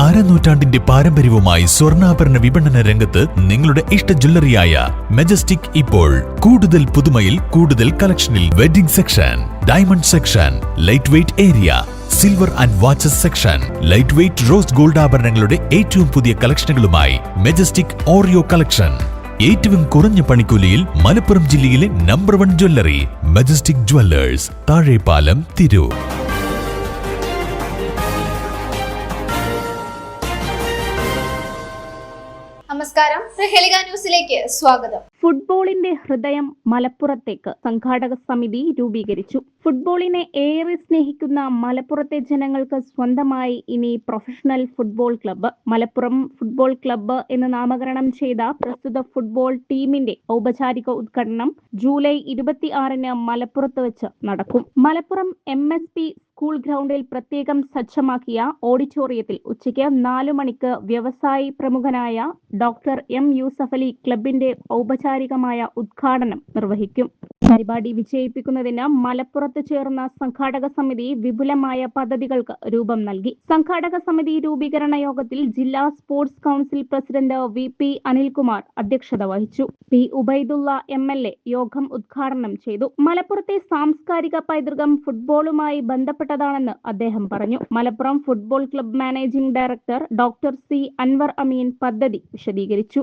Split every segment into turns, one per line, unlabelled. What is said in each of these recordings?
അരനൂറ്റാണ്ടിന്റെ പാരമ്പര്യവുമായി സ്വർണ്ണാഭരണ വിപണന രംഗത്ത് നിങ്ങളുടെ ഇഷ്ട ജ്വല്ലറിയായ മെജസ്റ്റിക് ഇപ്പോൾ കൂടുതൽ പുതുമയിൽ കൂടുതൽ കളക്ഷനിൽ wedding section, diamond section, light weight area, silver and watches section, light weight rose gold ആഭരണങ്ങളുടെ ഏറ്റവും പുതിയ കളക്ഷനുകളുമായി മെജസ്റ്റിക് ഓറിയോ കളക്ഷൻ. ഏറ്റവും കുറഞ്ഞ പണിക്കൂലിയിൽ മലപ്പുറം ജില്ലയിലെ number 1 jewellery majestic Jewellers, Thazhepalam, Tirur.
നമസ്കാരം, പ്രഹേളിക ന്യൂസിലേക്ക് സ്വാഗതം.
ഫുട്ബോളിന്റെ ഹൃദയം മലപ്പുറത്തേക്ക് സംഘാടക സമിതി രൂപീകരിച്ചു. ഫുട്ബോളിനെ ഏറെ സ്നേഹിക്കുന്ന മലപ്പുറത്തെ ജനങ്ങൾക്ക് സ്വന്തമായി ഇനി professional football club. Malappuram football club എന്ന് നാമകരണം ചെയ്ത പ്രസ്തുത ഫുട്ബോൾ ടീമിന്റെ ഔപചാരിക ഉദ്ഘാടനം ജൂലൈ 26-ന് മലപ്പുറത്ത് വെച്ച് നടക്കും. മലപ്പുറം MSP സ്കൂൾ ഗ്രൗണ്ടിൽ പ്രത്യേകം സജ്ജമാക്കിയ ഓഡിറ്റോറിയത്തിൽ ഉച്ചയ്ക്ക് 4 മണിക്ക് വ്യവസായി പ്രമുഖനായ ഡോക്ടർ M. യൂസഫലി ക്ലബിന്റെ ഔപചാരികമായ ഉദ്ഘാടനം നിർവഹിക്കും. പരിപാടി വിജയിപ്പിക്കുന്നതിന് മലപ്പുറത്ത് ചേർന്ന സംഘാടക സമിതി വിപുലമായ പദ്ധതികൾക്ക് രൂപം നൽകി. സംഘാടക സമിതി രൂപീകരണ യോഗത്തിൽ ജില്ലാ sports council president VP Anilkumar അധ്യക്ഷത വഹിച്ചു. P. ഉബൈദുള്ള MLA യോഗം ഉദ്ഘാടനം ചെയ്തു. മലപ്പുറത്തെ സാംസ്കാരിക പൈതൃകം ഫുട്ബോളുമായി ബന്ധപ്പെട്ടതാണെന്ന് അദ്ദേഹം പറഞ്ഞു. Malappuram football club managing director doctor C. Anwar Ameen പദ്ധതി വിശദീകരിച്ചു.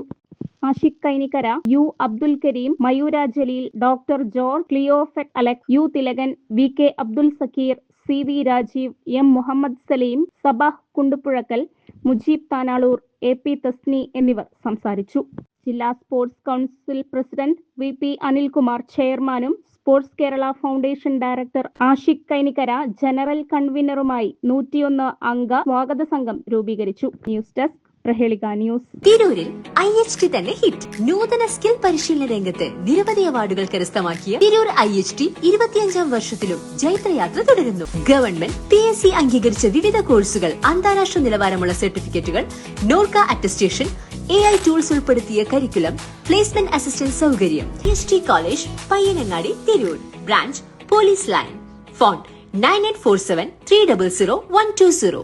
Ashiq Kainikkara, U. Abdul Kareem, Mayura Jaleel, doctor George, Cleophet Alex, U. Thilakan, VK Abdul Zakir, CV Rajeev, M. Muhammad Saleem, Sabah Kundupuzhakkal, Mujeeb Thanalur, AP Thasni എന്നിവർ സംസാരിച്ചു. ജില്ലാ sports council president VP Anilkumar ചെയർമാനും sports Kerala foundation director Ashiq Kainikkara general കൺവീനറുമായി 101 അംഗ സ്വാഗത സംഘം രൂപീകരിച്ചു. News desk, Prahelika news.
തിരൂരിൽ IHT തന്നെ ഹിറ്റ്. നൂതന സ്കിൽ പരിശീലന രംഗത്ത് നിരവധി അവാർഡുകൾ കരസ്ഥമാക്കിയ തിരൂർ IHT 25ാം വർഷത്തിലും ജൈത്രയാത്ര തുടരുന്നു. ഗവൺമെന്റ് PSC അംഗീകരിച്ച വിവിധ കോഴ്സുകൾ, അന്താരാഷ്ട്ര നിലവാരമുള്ള സർട്ടിഫിക്കറ്റുകൾ, നോർക്ക അറ്റസ്റ്റേഷൻ, AI ടൂൾസ് ഉൾപ്പെടുത്തിയ കരിക്കുലം, പ്ലേസ്മെന്റ് അസിസ്റ്റന്റ് സൗകര്യം. IHT college, Payyanangadi, Tirur. Branch police line. Phone 9847 300 120.